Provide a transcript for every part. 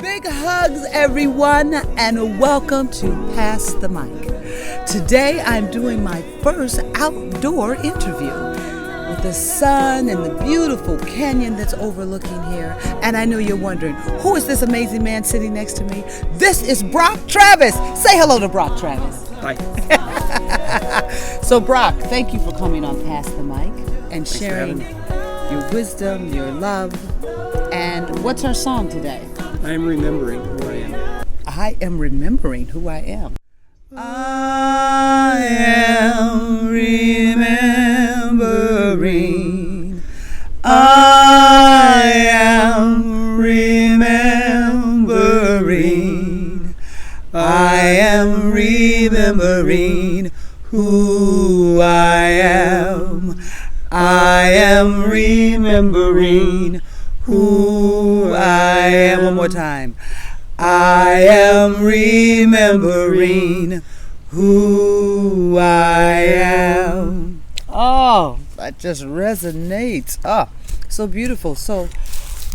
Big hugs, everyone, and welcome to Pass the Mic. Today, I'm doing my first outdoor interview with the sun and the beautiful canyon that's overlooking here. And I know you're wondering, who is this amazing man sitting next to me? This is Brock Travis. Say hello to Brock Travis. Hi. So, Brock, thank you for coming on Pass the Mic and sharing your wisdom, your love. And what's our song today? I am remembering who I am. I am remembering who I am. I am remembering. I am remembering. I am remembering who I am. I am remembering who I am. One more time. I am remembering who I am. Oh, that just resonates. Oh, so beautiful. So,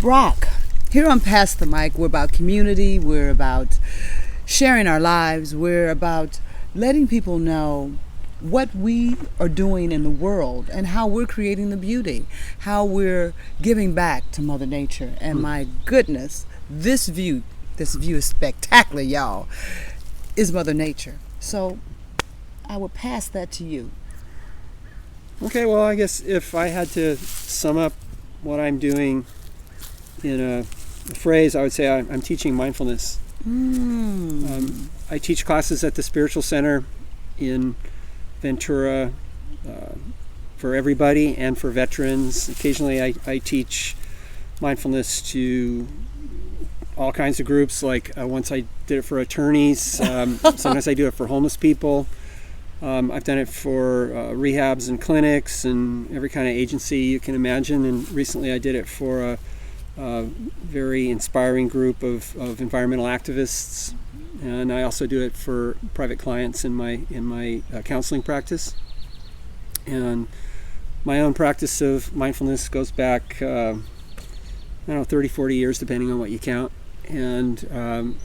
Brock, here on Pass the Mic, we're about community. We're about sharing our lives. We're about letting people know what we are doing in the world and how we're creating the beauty, how we're giving back to Mother Nature. And my goodness, this view is spectacular, y'all, is Mother Nature. So I would pass that to you. Okay, well, I guess if I had to sum up what I'm doing in a phrase, I would say I'm teaching mindfulness. I teach classes at the Spiritual Center in Ventura for everybody and for veterans. Occasionally I teach mindfulness to all kinds of groups, like once I did it for attorneys. Sometimes I do it for homeless people. I've done it for rehabs and clinics and every kind of agency you can imagine. And recently I did it for a very inspiring group of environmental activists. And I also do it for private clients in my counseling practice. And my own practice of mindfulness goes back, 30, 40 years, depending on what you count. And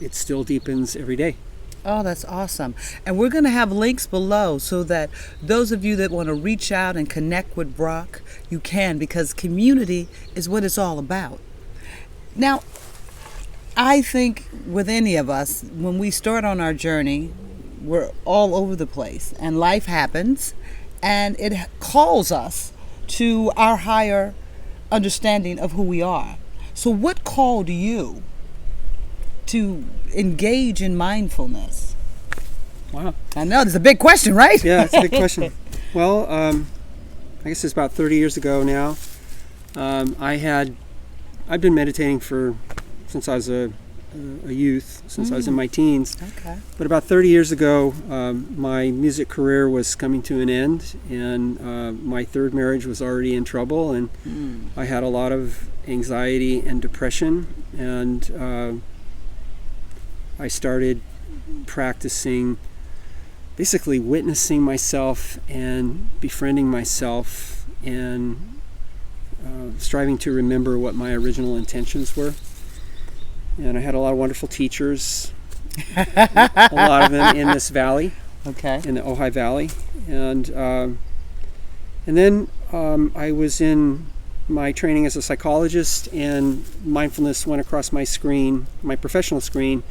it still deepens every day. Oh, that's awesome. And we're going to have links below so that those of you that want to reach out and connect with Brock, you can, because community is what it's all about. Now, I think with any of us, when we start on our journey, we're all over the place and life happens and it calls us to our higher understanding of who we are. So what called you to engage in mindfulness? Wow. I know, there's a big question, right? Yeah, it's a big question. Well, I guess it's about 30 years ago now. I've been meditating since I was a youth, since I was in my teens. Okay. But about 30 years ago, my music career was coming to an end, and my third marriage was already in trouble, and I had a lot of anxiety and depression, and I started practicing, basically witnessing myself and befriending myself and striving to remember what my original intentions were. And I had a lot of wonderful teachers, a lot of them in this valley, in the Ojai Valley. And then I was in my training as a psychologist, and mindfulness went across my screen, my professional screen,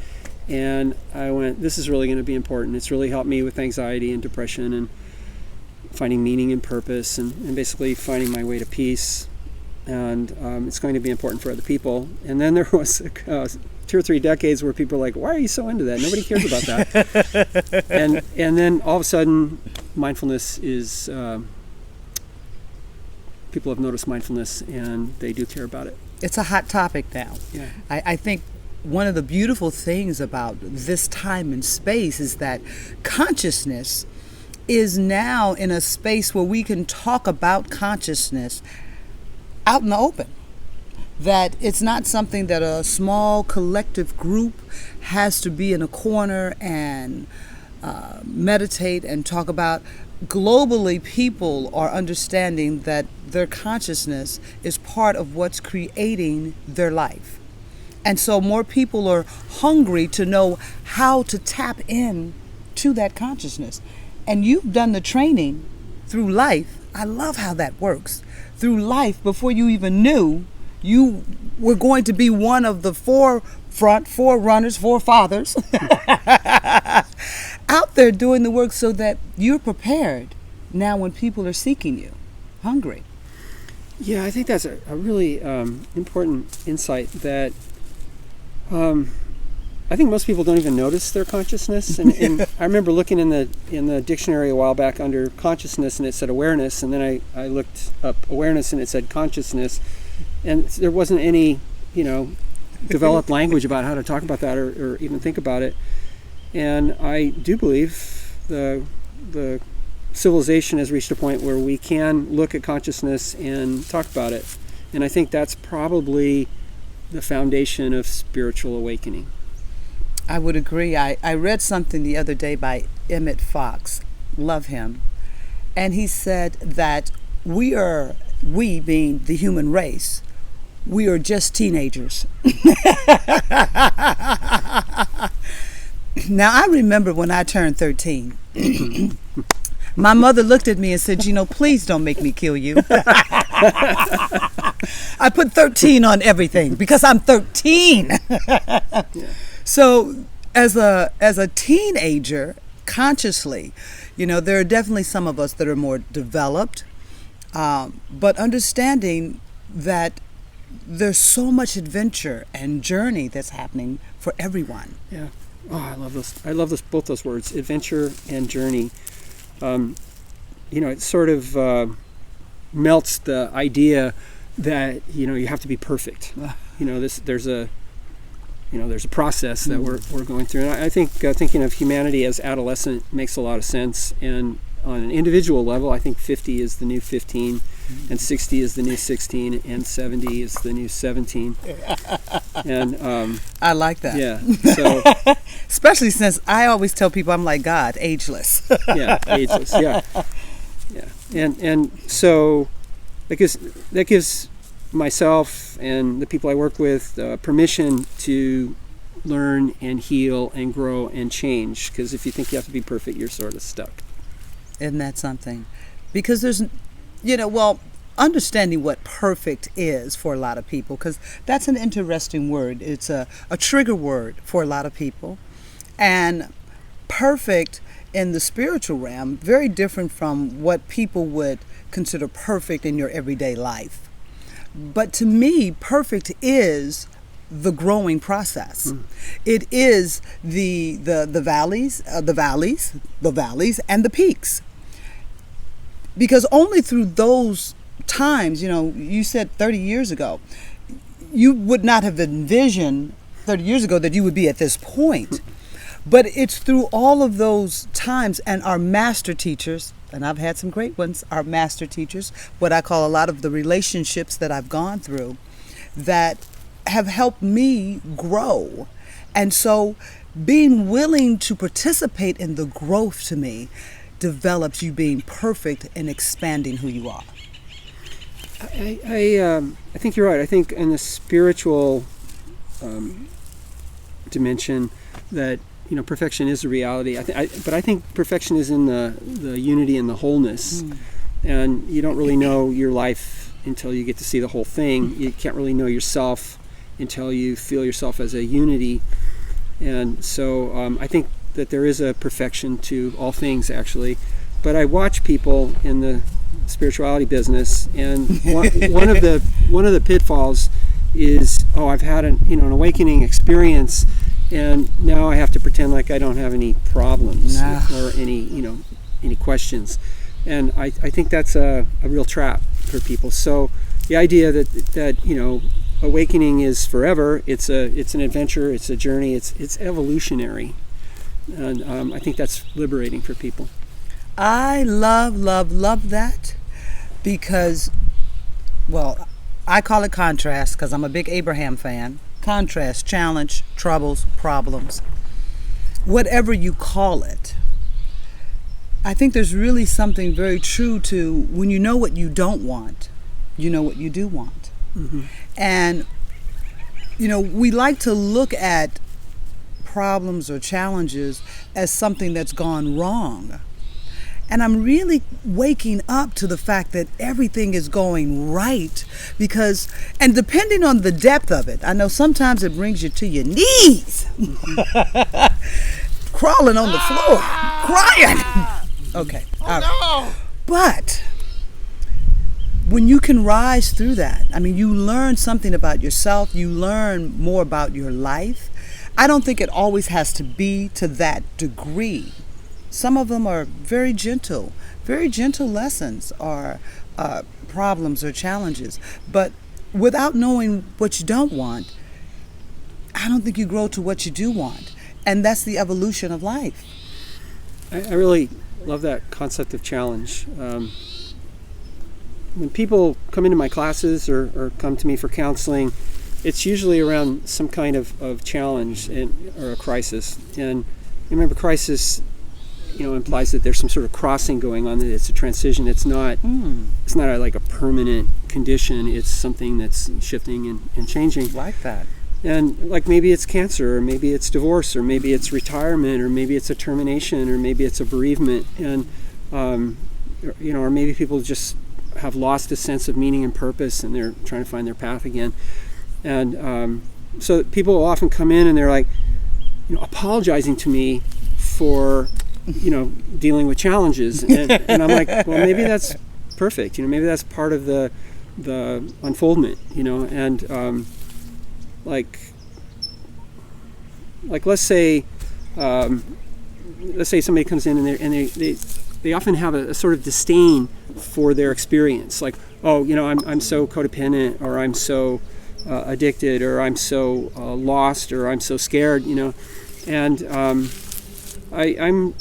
and I went, this is really going to be important. It's really helped me with anxiety and depression and finding meaning and purpose and basically finding my way to peace. And it's going to be important for other people. And then there was 2 or 3 decades where people were like, why are you so into that? Nobody cares about that. and then all of a sudden, mindfulness is, people have noticed mindfulness and they do care about it. It's a hot topic now. Yeah. I think one of the beautiful things about this time and space is that consciousness is now in a space where we can talk about consciousness out in the open. That it's not something that a small collective group has to be in a corner and meditate and talk about. Globally, people are understanding that their consciousness is part of what's creating their life. And so more people are hungry to know how to tap in to that consciousness. And you've done the training through life. I love how that works. Through life, before you even knew, you were going to be one of the forerunners, forefathers out there doing the work so that you're prepared now when people are seeking you, hungry. Yeah, I think that's a really important insight that I think most people don't even notice their consciousness. And I remember looking in the dictionary a while back under consciousness, and it said awareness, and then I looked up awareness and it said consciousness, and there wasn't any developed language about how to talk about that or even think about it. And I do believe the civilization has reached a point where we can look at consciousness and talk about it. And I think that's probably the foundation of spiritual awakening. I would agree. I read something the other day by Emmett Fox. Love him. And he said that we being the human race, we are just teenagers. Now, I remember when I turned 13. My mother looked at me and said, please don't make me kill you. I put 13 on everything because I'm 13. Yeah. So as a teenager, consciously, there are definitely some of us that are more developed, but understanding that there's so much adventure and journey that's happening for everyone. Yeah. Oh, I love those. Both those words, adventure and journey. It sort of melts the idea that you have to be perfect. There's a process that we're going through, and I think thinking of humanity as adolescent makes a lot of sense. And on an individual level, I think 50 is the new 15, and 60 is the new 16, and 70 is the new 17. And I like that. Yeah. So, especially since I always tell people I'm like God, ageless. Yeah, ageless. Yeah. And so that gives myself and the people I work with permission to learn and heal and grow and change. Because if you think you have to be perfect, you're sort of stuck. Isn't that something? Because there's, understanding what perfect is for a lot of people, because that's an interesting word. It's a trigger word for a lot of people. And perfect in the spiritual realm, very different from what people would consider perfect in your everyday life. But to me, perfect is the growing process. It is the valleys, and the peaks. Because only through those times, you said 30 years ago, you would not have envisioned 30 years ago that you would be at this point. But it's through all of those times, and our master teachers, and I've had some great ones, our master teachers, what I call a lot of the relationships that I've gone through, that have helped me grow. And so being willing to participate in the growth, to me, develops you being perfect and expanding who you are. I think you're right. I think in the spiritual dimension that perfection is a reality. But I think perfection is in the unity and the wholeness. And you don't really know your life until you get to see the whole thing. You can't really know yourself until you feel yourself as a unity. And so I think that there is a perfection to all things, actually. But I watch people in the spirituality business, and one of the pitfalls is, I've had an awakening experience, and now I have to pretend like I don't have any problems or any questions. And I think that's a real trap for people. So the idea that awakening is forever, it's an adventure, it's a journey, it's evolutionary. And I think that's liberating for people. I love that, because, I call it contrast because I'm a big Abraham fan. Contrast, challenge, troubles, problems, whatever you call it. I think there's really something very true to when you know what you don't want, you know what you do want. Mm-hmm. And we like to look at problems or challenges as something that's gone wrong. And I'm really waking up to the fact that everything is going right and depending on the depth of it, I know sometimes it brings you to your knees, crawling on the floor, crying. Okay. No! But when you can rise through that, you learn something about yourself, you learn more about your life. I don't think it always has to be to that degree. Some of them are very gentle lessons or problems or challenges. But without knowing what you don't want, I don't think you grow to what you do want. And that's the evolution of life. I really love that concept of challenge. When people come into my classes or come to me for counseling, it's usually around some kind of challenge or a crisis. And remember, crisis implies that there's some sort of crossing going on, that it's a transition. It's not like a permanent condition. It's something that's shifting and changing. Like that. And like maybe it's cancer, or maybe it's divorce, or maybe it's retirement, or maybe it's a termination, or maybe it's a bereavement. And, or maybe people just have lost a sense of meaning and purpose and they're trying to find their path again. And so people will often come in and they're like, apologizing to me for dealing with challenges, and I'm like, well, maybe that's perfect. Maybe that's part of the unfoldment. And like let's say somebody comes in and they often have a sort of disdain for their experience. Like, oh, I'm so codependent, or I'm so addicted, or I'm so lost, or I'm so scared. And I'm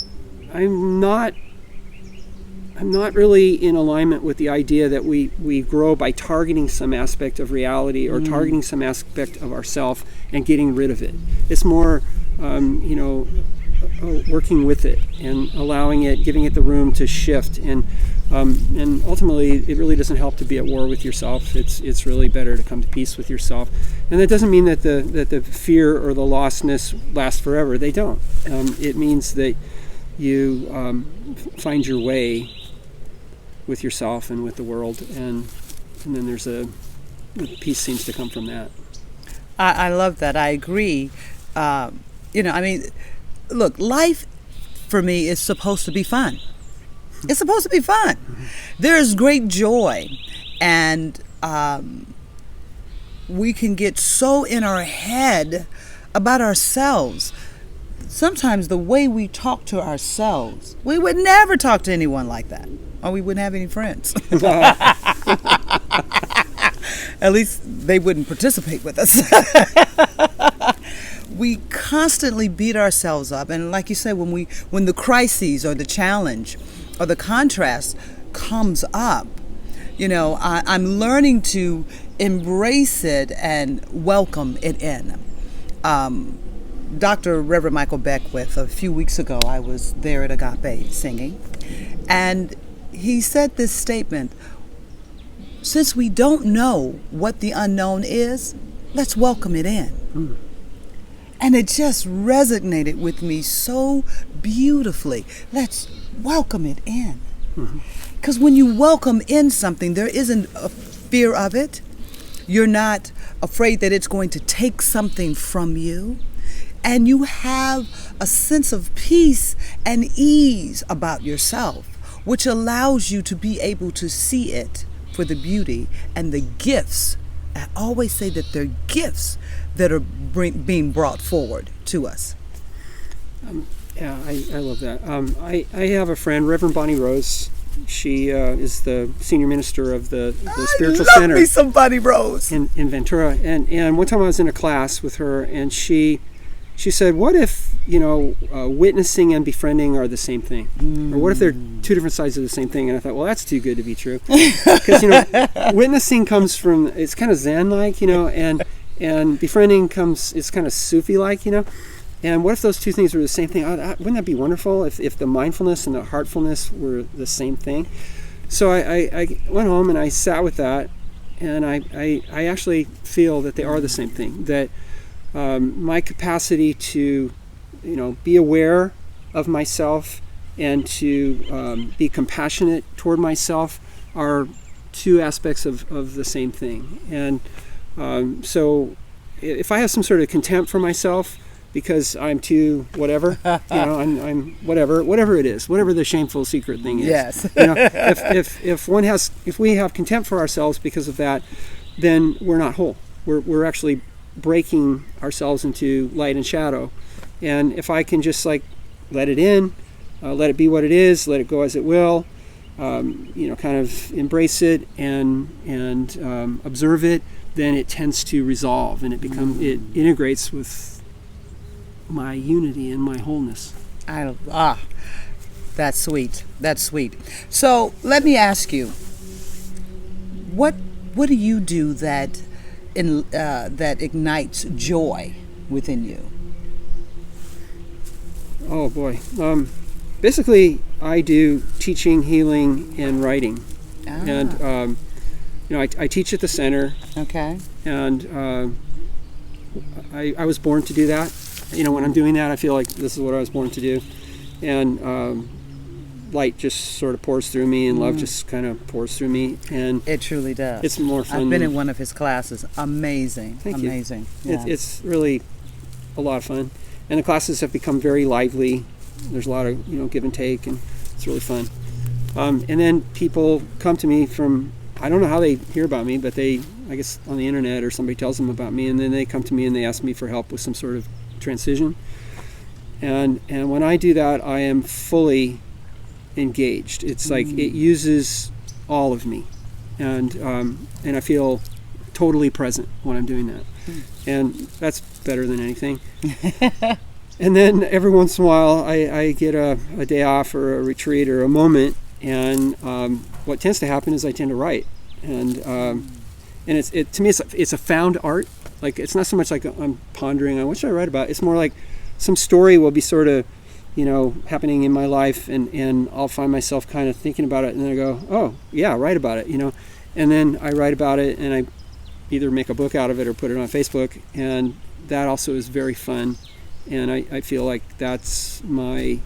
not really in alignment with the idea that we grow by targeting some aspect of reality or targeting some aspect of ourself and getting rid of it. It's more, working with it and allowing it, giving it the room to shift. And ultimately, it really doesn't help to be at war with yourself. It's really better to come to peace with yourself. And that doesn't mean that the fear or the lostness lasts forever. They don't. It means that you find your way with yourself and with the world, and then there's peace seems to come from that. I love that. I agree. Look, life for me is supposed to be fun. It's supposed to be fun. There's great joy, and we can get so in our head about ourselves. Sometimes the way we talk to ourselves, we would never talk to anyone like that, or we wouldn't have any friends. At least they wouldn't participate with us. We constantly beat ourselves up, and like you said, when the crises or the challenge or the contrast comes up, I'm learning to embrace it and welcome it in. Dr. Reverend Michael Beckwith, a few weeks ago, I was there at Agape singing, and he said this statement: since we don't know what the unknown is, let's welcome it in. And it just resonated with me so beautifully. Let's welcome it in. Because when you welcome in something, there isn't a fear of it. You're not afraid that it's going to take something from you. And you have a sense of peace and ease about yourself, which allows you to be able to see it for the beauty and the gifts. I always say that they're gifts that are being brought forward to us. I love that. I have a friend, Reverend Bonnie Rose. She is the senior minister of the Spiritual Center. Me some Bonnie Rose. In Ventura. And one time I was in a class with her, and she said, what if, witnessing and befriending are the same thing? Or what if they're two different sides of the same thing? And I thought, well, that's too good to be true. Because, witnessing comes from, it's kind of Zen-like, and befriending it's kind of Sufi-like, And what if those two things were the same thing? Wouldn't that be wonderful if the mindfulness and the heartfulness were the same thing? So I went home and I sat with that, and I actually feel that they are the same thing. That my capacity to, be aware of myself and to be compassionate toward myself are two aspects of the same thing. And so if I have some sort of contempt for myself because I'm too whatever, I'm whatever it is, whatever the shameful secret thing is. Yes. If we have contempt for ourselves because of that, then we're not whole. We're actually breaking ourselves into light and shadow. And if I can just let it in, let it be what it is, let it go as it will, kind of embrace it and observe it, then it tends to resolve and it integrates with my unity and my wholeness. That's sweet. That's sweet. So let me ask you, what do you do that ignites joy within you? Oh boy. Basically, I do teaching, healing, and writing. And I teach at the center. Okay. And I was born to do that. When I'm doing that, I feel like this is what I was born to do. And light just sort of pours through me, and love just kind of pours through me. And it truly does. It's more fun. I've been in one of his classes. Amazing. Thank Amazing. You. Yeah. It's really a lot of fun. And the classes have become very lively. There's a lot of give and take, and it's really fun. And then people come to me from, I don't know how they hear about me, but I guess on the internet or somebody tells them about me, and then they come to me and they ask me for help with some sort of transition. And when I do that, I am fully engaged. It's like it uses all of me, and I feel totally present when I'm doing that, and that's better than anything. And then every once in a while, I get a day off or a retreat or a moment, and what tends to happen is I tend to write, and to me it's a found art. Like, it's not so much like I'm pondering on what should I write about. It's more like some story will be sort of happening in my life, and I'll find myself kind of thinking about it, and then I go, oh yeah, write about it, and then I write about it, and I either make a book out of it or put it on Facebook, and that also is very fun. And I feel like that's my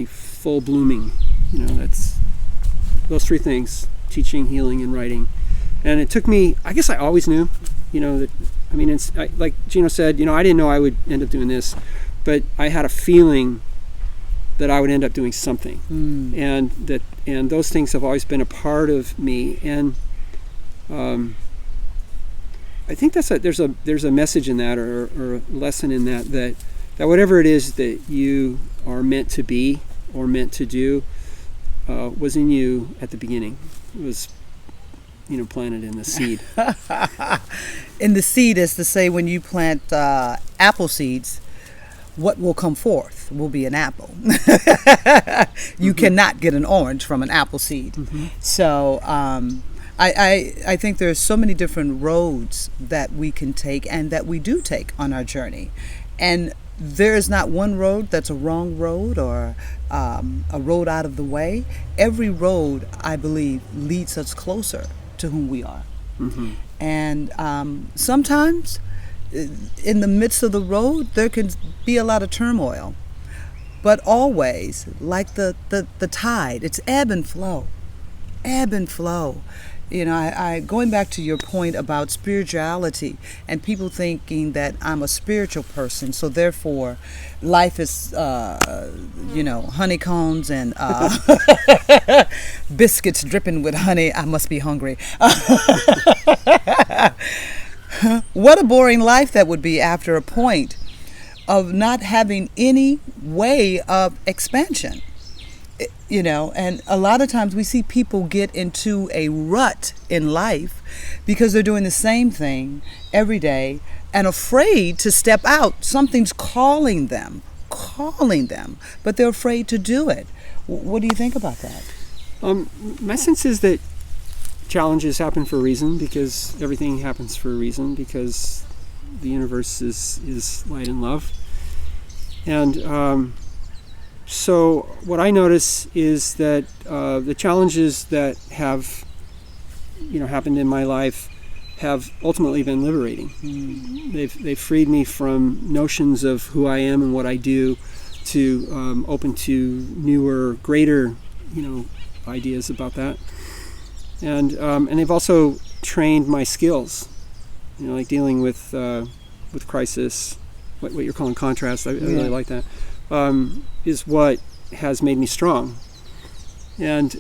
full blooming. That's those three things: teaching, healing, and writing. And it took me, I guess I always knew, that, like Gino said, I didn't know I would end up doing this, but I had a feeling that I would end up doing something. And those things have always been a part of me. And I think there's a message in that, or a lesson in that whatever it is that you are meant to be or meant to do was in you at the beginning. It was planted in the seed. In the seed, is to say, when you plant apple seeds, what will come forth will be an apple. You cannot get an orange from an apple seed. So I think there's so many different roads that we can take and that we do take on our journey. And there is not one road that's a wrong road or a road out of the way. Every road, I believe, leads us closer to whom we are. And sometimes in the midst of the road, there can be a lot of turmoil. But always, like the tide, it's ebb and flow. Ebb and flow. I going back to your point about spirituality and people thinking that I'm a spiritual person, so therefore life is, honeycombs and biscuits dripping with honey. I must be hungry. What a boring life that would be after a point of not having any way of expansion. And a lot of times we see people get into a rut in life because they're doing the same thing every day and afraid to step out. Something's calling them, but they're afraid to do it. What do you think about that? My sense is that challenges happen for a reason, because everything happens for a reason, because the universe is light and love. And so what I notice is that the challenges that have happened in my life have ultimately been liberating. They've freed me from notions of who I am and what I do to open to newer, greater, ideas about that. And they've also trained my skills, like dealing with crisis, what you're calling contrast. I really like that. Is what has made me strong. And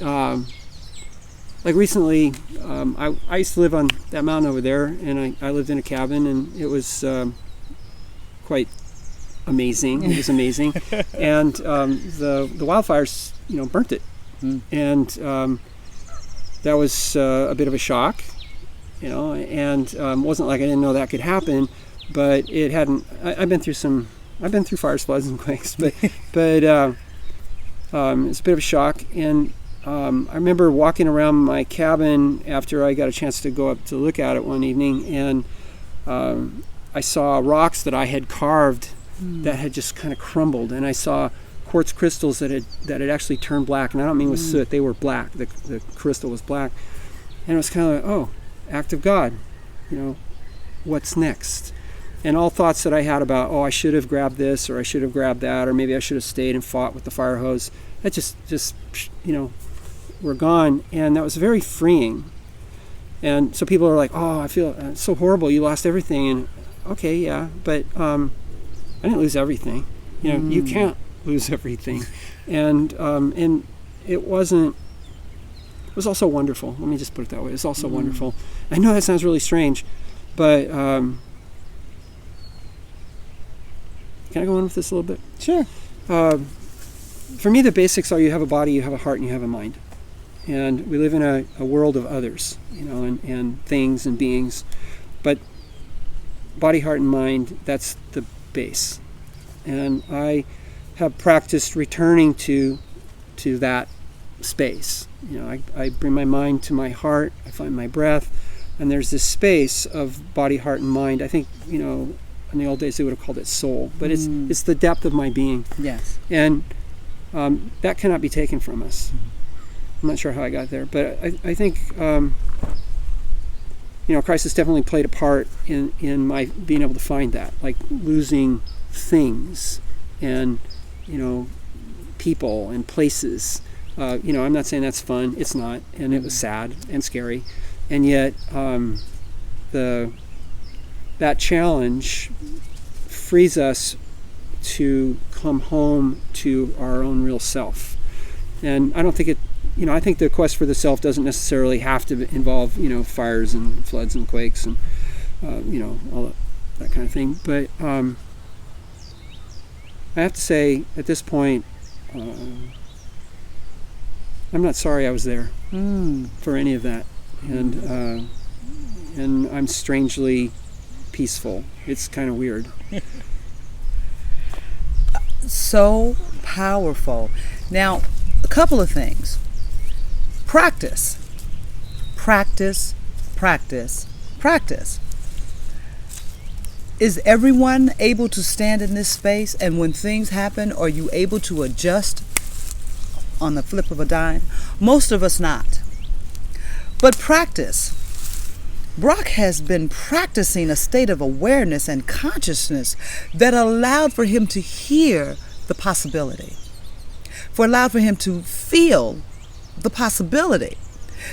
like recently, I used to live on that mountain over there, and I lived in a cabin, and it was quite amazing. It was amazing. And the wildfires, burnt it. And that was a bit of a shock, and it wasn't like I didn't know that could happen, but it hadn't. I've been through fires, floods, and quakes, but it's a bit of a shock. And I remember walking around my cabin after I got a chance to go up to look at it one evening, and I saw rocks that I had carved that had just kind of crumbled, and I saw quartz crystals that had actually turned black, and I don't mean with soot, they were black. The crystal was black, and it was kind of like, oh, act of God, what's next? And all thoughts that I had about, I should have grabbed this, or I should have grabbed that, or maybe I should have stayed and fought with the fire hose, that just were gone. And that was very freeing. And so people are like, I feel it's so horrible, you lost everything. And okay, yeah, but I didn't lose everything. You can't lose everything. And it wasn't. It was also wonderful. Let me just put it that way. It's also wonderful. I know that sounds really strange, but can I go on with this a little bit? Sure. For me, the basics are: you have a body, you have a heart, and you have a mind. And we live in a world of others, and things and beings. But body, heart, and mind, that's the base. And I have practiced returning to that space. I bring my mind to my heart, I find my breath, and there's this space of body, heart, and mind. I think, in the old days they would have called it soul, but it's the depth of my being. Yes. And that cannot be taken from us. I'm not sure how I got there, but I think Christ has definitely played a part in my being able to find that, like losing things and people and places. I'm not saying that's fun. It's not, and it was sad and scary, and yet that challenge frees us to come home to our own real self. And I don't think it. I think the quest for the self doesn't necessarily have to involve fires and floods and quakes and all that kind of thing. But I have to say, at this point, I'm not sorry I was there for any of that, and I'm strangely peaceful. It's kind of weird. So powerful. Now, a couple of things. Practice. Practice, practice, practice. Is everyone able to stand in this space, and when things happen, are you able to adjust on the flip of a dime? Most of us not. But practice. Brock has been practicing a state of awareness and consciousness that allowed for him to hear the possibility, allowed for him to feel the possibility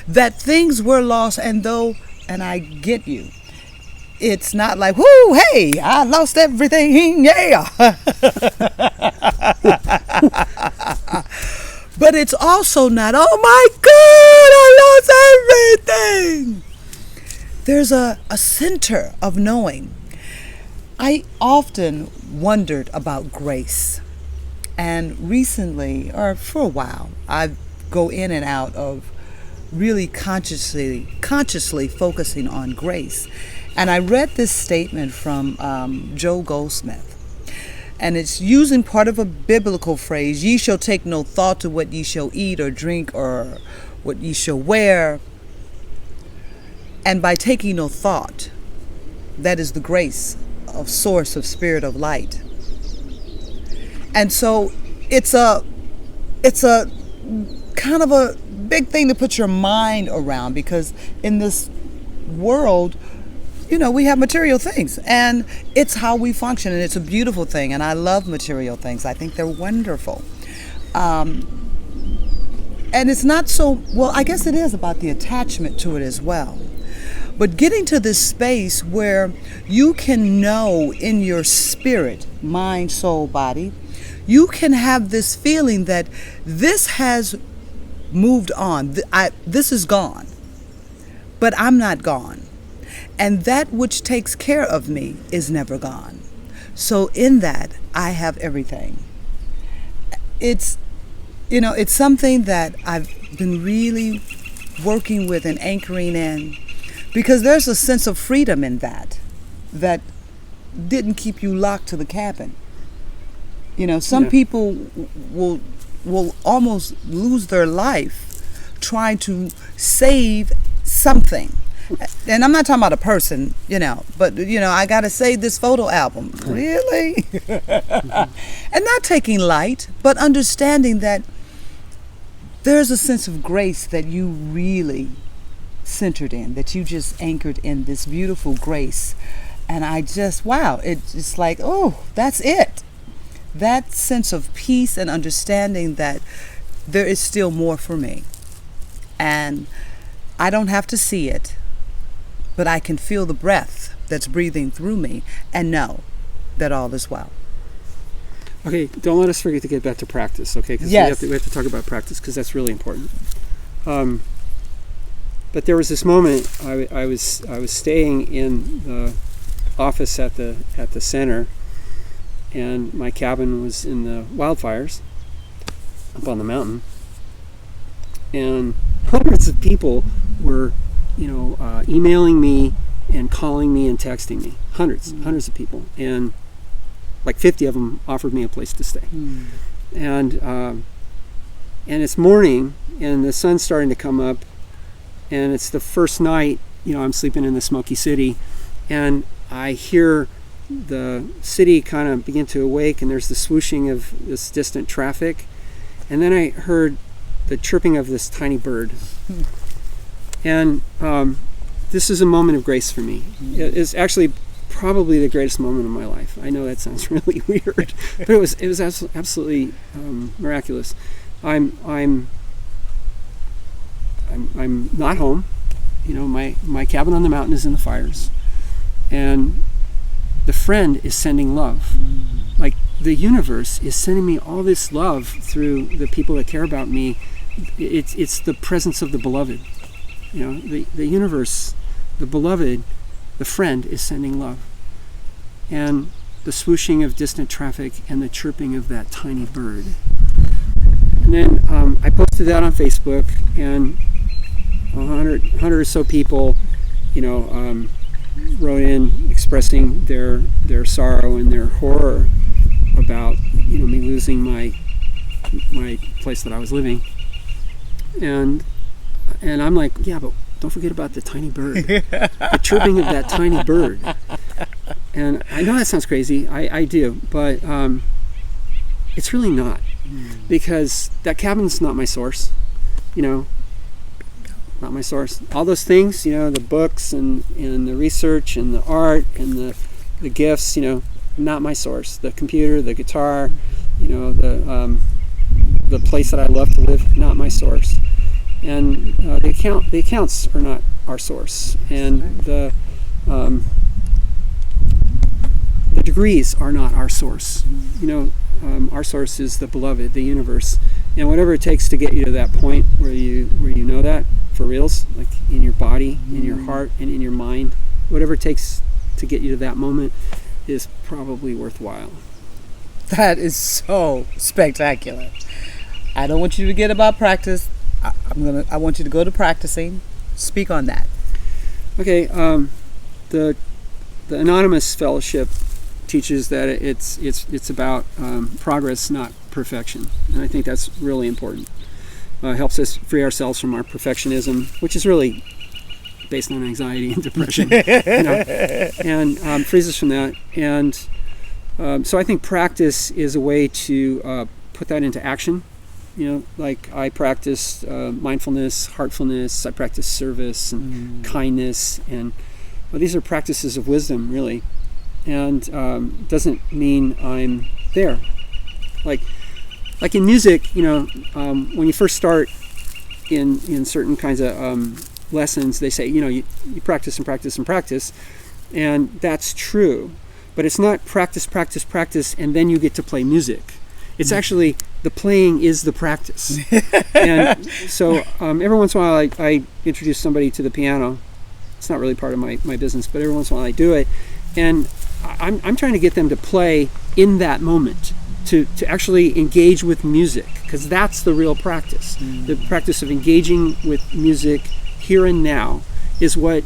that things were lost, and I get you, it's not like, whoo, hey, I lost everything, yeah. But it's also not, oh my God, I lost everything. There's a center of knowing. I often wondered about grace. And recently, or for a while, I go in and out of really consciously focusing on grace. And I read this statement from Joe Goldsmith. And it's using part of a biblical phrase, ye shall take no thought to what ye shall eat or drink or what ye shall wear. And by taking no thought, that is the grace of source of spirit of light. And so it's a kind of a big thing to put your mind around, because in this world, we have material things, and it's how we function, and it's a beautiful thing, and I love material things. I think they're wonderful. And it's not so, well, I guess it is about the attachment to it as well. But getting to this space where you can know in your spirit, mind, soul, body, you can have this feeling that this has moved on. This is gone, but I'm not gone. And that which takes care of me is never gone. So in that, I have everything. It's something that I've been really working with and anchoring in, because there's a sense of freedom in that didn't keep you locked to the cabin. Some people will almost lose their life trying to save something. And I'm not talking about a person, but, I got to save this photo album. Really? And not taking light, but understanding that there's a sense of grace that you really centered in, that you just anchored in this beautiful grace. And I just, wow, it's like, oh, that's it. That sense of peace and understanding that there is still more for me. And I don't have to see it, but I can feel the breath that's breathing through me and know that all is well. Okay, don't let us forget to get back to practice, okay? Because yes. we have to talk about practice, because that's really important. But there was this moment I was staying in the office at the center, and my cabin was in the wildfires up on the mountain, and hundreds of people were emailing me and calling me and texting me. Hundreds of people, and like 50 of them offered me a place to stay. And it's morning, and the sun's starting to come up, and it's the first night, I'm sleeping in the Smoky City, and I hear the city kind of begin to awake, and there's the swooshing of this distant traffic, and then I heard the chirping of this tiny bird. And this is a moment of grace for me. It's actually probably the greatest moment of my life. I know that sounds really weird, but it was absolutely miraculous. I'm not home. My cabin on the mountain is in the fires, and the friend is sending love. Like the universe is sending me all this love through the people that care about me. It's the presence of the beloved. The universe, the beloved, the friend is sending love. And the swooshing of distant traffic and the chirping of that tiny bird. And then I posted that on Facebook, and 100 or so people, wrote in expressing their sorrow and their horror about, me losing my place that I was living. And I'm like, yeah, but don't forget about the tiny bird, the chirping of that tiny bird. And I know that sounds crazy, I do, but it's really not, because that cabin's not my source, not my source. All those things, the books and the research and the art and the gifts, not my source. The computer, the guitar, the place that I love to live, not my source. And the accounts are not our source, and the degrees are not our source. Our source is the beloved, the universe, and whatever it takes to get you to that point where you know that for reals, like in your body, in your heart, and in your mind, whatever it takes to get you to that moment is probably worthwhile. That is so spectacular. I don't want you to forget about practice. I want you to go to practicing. Speak on that. Okay, the Anonymous Fellowship teaches that it's about progress, not perfection, and I think that's really important. Helps us free ourselves from our perfectionism, which is really based on anxiety and depression, and frees us from that. And so I think practice is a way to put that into action, like I practice mindfulness, heartfulness. I practice service and kindness, and these are practices of wisdom, really. And doesn't mean I'm there. Like in music, when you first start in certain kinds of lessons, they say, you practice and practice and practice, and that's true. But it's not practice, practice, practice, and then you get to play music. It's actually the playing is the practice. And so every once in a while I introduce somebody to the piano. It's not really part of my business, but every once in a while I do it. And I'm trying to get them to play in that moment, to actually engage with music, because that's the real practice. The practice of engaging with music here and now is what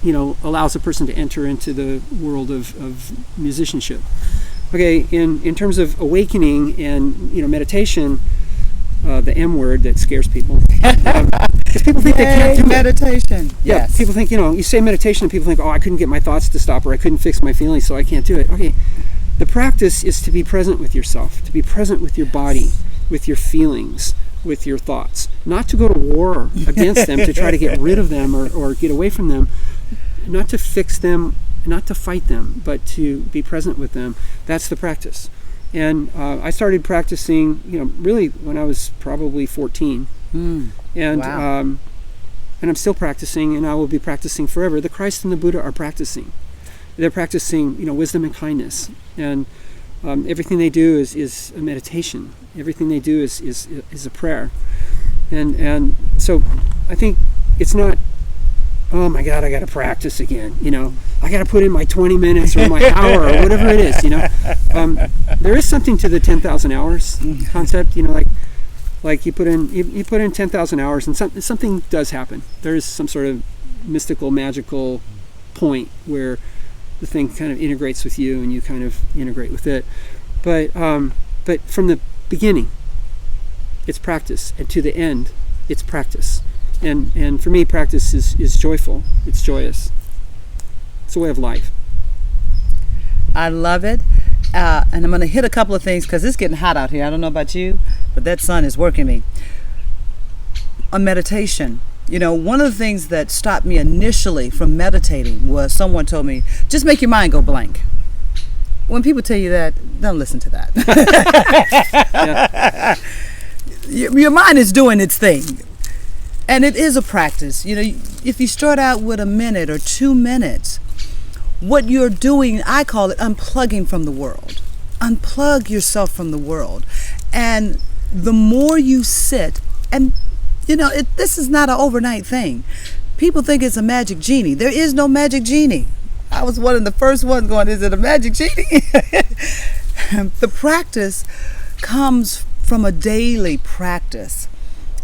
allows a person to enter into the world of musicianship. Okay, in terms of awakening and meditation, the M word that scares people, because people think they can't do meditation. Yeah, yes. People think you say meditation, and people think, I couldn't get my thoughts to stop, or I couldn't fix my feelings, so I can't do it. Okay, the practice is to be present with yourself, to be present with your body, with your feelings, with your thoughts, not to go to war against them, to try to get rid of them or get away from them, not to fix them, not to fight them, but to be present with them. That's the practice. And I started practicing, really when I was probably 14. And wow. And I'm still practicing, and I will be practicing forever. The Christ and the Buddha are practicing. They're practicing, wisdom and kindness. And everything they do is a meditation. Everything they do is a prayer. And so I think it's not, oh my God, I got to practice again. I got to put in my 20 minutes or my hour or whatever it is. There is something to the 10,000 hours concept. Like you put in 10,000 hours, and something does happen. There is some sort of mystical, magical point where the thing kind of integrates with you, and you kind of integrate with it. But from the beginning, it's practice, and to the end, it's practice. And for me, practice is joyful. It's joyous. It's a way of life. I love it. And I'm going to hit a couple of things because it's getting hot out here. I don't know about you, but that sun is working me. On meditation, one of the things that stopped me initially from meditating was someone told me, just make your mind go blank. When people tell you that, don't listen to that. Your mind is doing its thing. And it is a practice. If you start out with a minute or 2 minutes, what you're doing, I call it unplugging from the world. Unplug yourself from the world. And the more you sit, and this is not an overnight thing. People think it's a magic genie. There is no magic genie. I was one of the first ones going, is it a magic genie? The practice comes from a daily practice.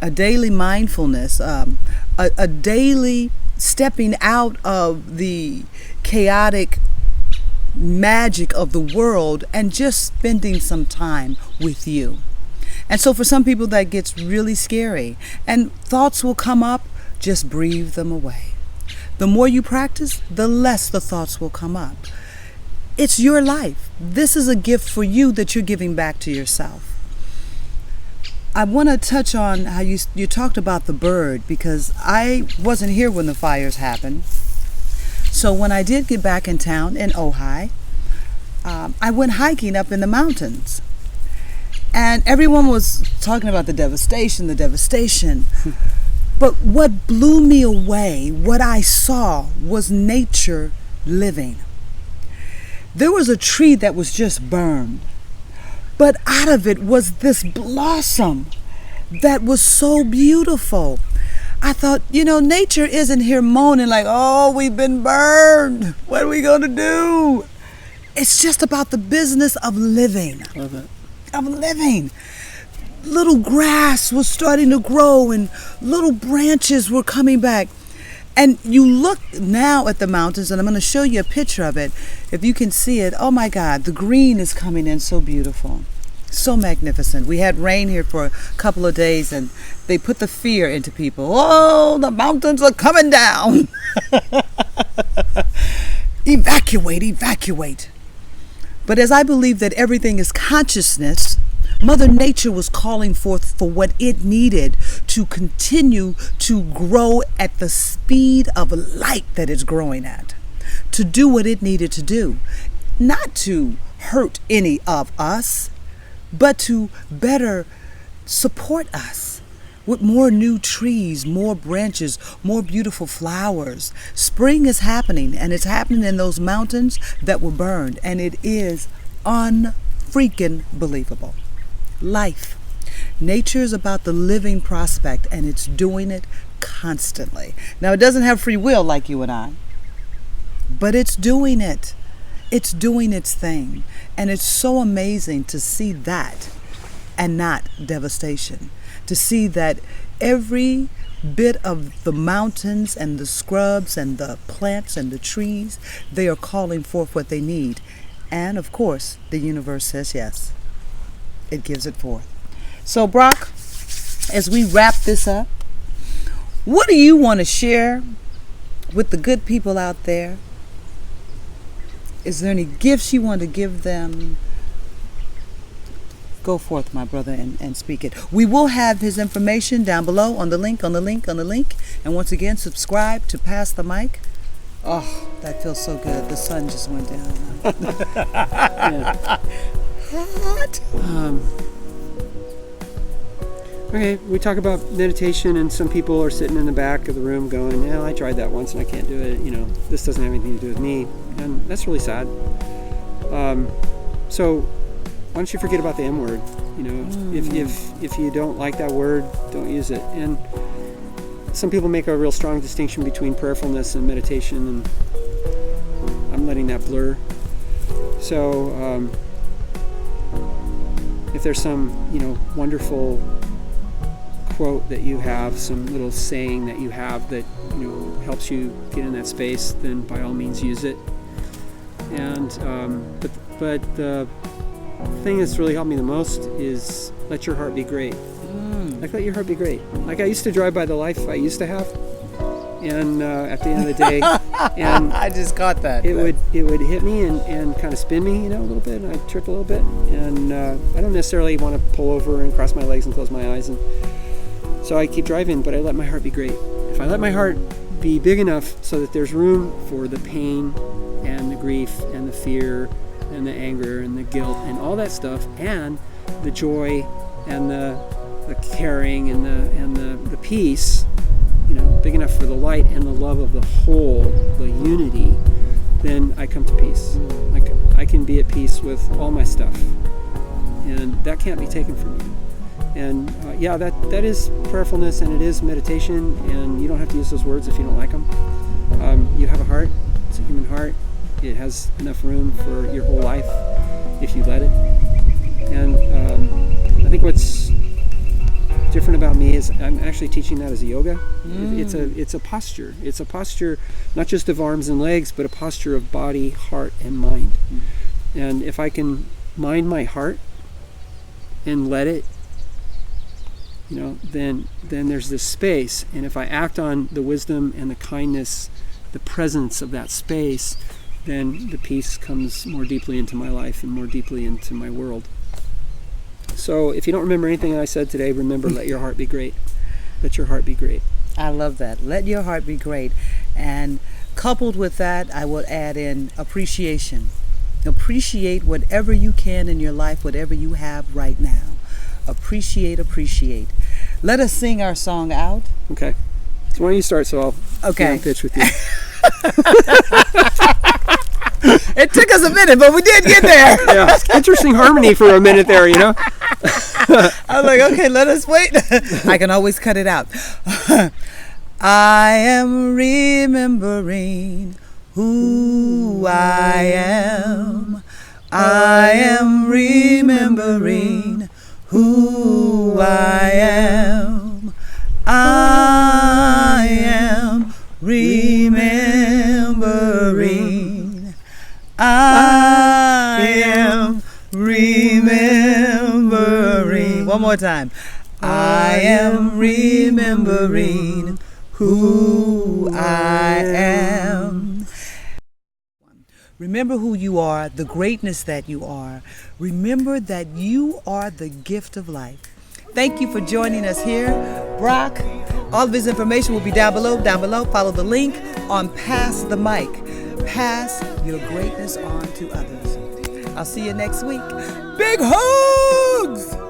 A daily mindfulness, a daily stepping out of the chaotic magic of the world and just spending some time with you. And so for some people that gets really scary, and thoughts will come up, just breathe them away. The more you practice, the less the thoughts will come up. It's your life. This is a gift for you that you're giving back to yourself. I want to touch on how you talked about the bird, because I wasn't here when the fires happened. So when I did get back in town in Ojai, I went hiking up in the mountains. And everyone was talking about the devastation. But what blew me away, what I saw, was nature living. There was a tree that was just burned. But out of it was this blossom that was so beautiful. I thought, nature isn't here moaning like, oh, we've been burned. What are we going to do? It's just about the business of living. Love it. Of living. Little grass was starting to grow and little branches were coming back. And you look now at the mountains, and I'm going to show you a picture of it. If you can see it, oh my God, the green is coming in so beautiful. So magnificent. We had rain here for a couple of days, and they put the fear into people. Oh, the mountains are coming down. Evacuate. But as I believe that everything is consciousness, Mother Nature was calling forth for what it needed to continue to grow at the speed of light that it's growing at, to do what it needed to do, not to hurt any of us, but to better support us with more new trees, more branches, more beautiful flowers. Spring is happening, and it's happening in those mountains that were burned, and it is unfreaking believable. Life. Nature is about the living prospect, and it's doing it constantly. Now, it doesn't have free will like you and I, but it's doing it. It's doing its thing. And it's so amazing to see that and not devastation. To see that every bit of the mountains and the scrubs and the plants and the trees, they are calling forth what they need. And of course, the universe says yes. It gives it forth. So Brock, as we wrap this up, what do you want to share with the good people out there? Is there any gifts you want to give them? Go forth, my brother, and speak it. We will have his information down below on the link. And once again, subscribe to Pass the Mic. Oh, that feels so good. The sun just went down. Hot. Okay, we talk about meditation, and some people are sitting in the back of the room going, "Yeah, I tried that once and I can't do it. This doesn't have anything to do with me," and that's really sad. So why don't you forget about the M word? If you don't like that word, don't use it. And some people make a real strong distinction between prayerfulness and meditation, and I'm letting that blur. So if there's some wonderful quote that you have, some little saying that you have that helps you get in that space, then by all means use it. And but the thing that's really helped me the most is let your heart be great. Like, let your heart be great. Like, I used to drive by the life I used to have, and at the end of the day, and I just caught that. It would hit me and kind of spin me, a little bit, and I'd trip a little bit, and I don't necessarily want to pull over and cross my legs and close my eyes, and so I keep driving, but I let my heart be great. If I let my heart be big enough so that there's room for the pain and the grief and the fear and the anger and the guilt and all that stuff, and the joy and the caring and the peace, big enough for the light and the love of the whole, the unity, then I come to peace. Like, I can be at peace with all my stuff, and that can't be taken from you. And that is prayerfulness, and it is meditation, and you don't have to use those words if you don't like them. You have a heart. It's a human heart. It has enough room for your whole life if you let it. And I think what's different about me is I'm actually teaching that as a yoga. It's a posture. It's a posture not just of arms and legs, but a posture of body, heart, and mind. And if I can mind my heart and let it, then there's this space. And if I act on the wisdom and the kindness, the presence of that space, then the peace comes more deeply into my life and more deeply into my world. So if you don't remember anything I said today, remember, let your heart be great. Let your heart be great. I love that. Let your heart be great. And coupled with that, I will add in appreciation. Appreciate whatever you can in your life, whatever you have right now. Appreciate. Let us sing our song out. Okay. So why don't you start, so I'll get on pitch with you. It took us a minute, but we did get there. Yeah, interesting harmony for a minute there, I was like, okay, let us wait. I can always cut it out. I am remembering who I am. I am remembering who I am. I am remembering. I am remembering. One more time. I am remembering who I am. Remember who you are, the greatness that you are. Remember that you are the gift of life. Thank you for joining us here, Brock. All of his information will be down below. Follow the link on Pass the Mic. Pass your greatness on to others. I'll see you next week. Big hugs!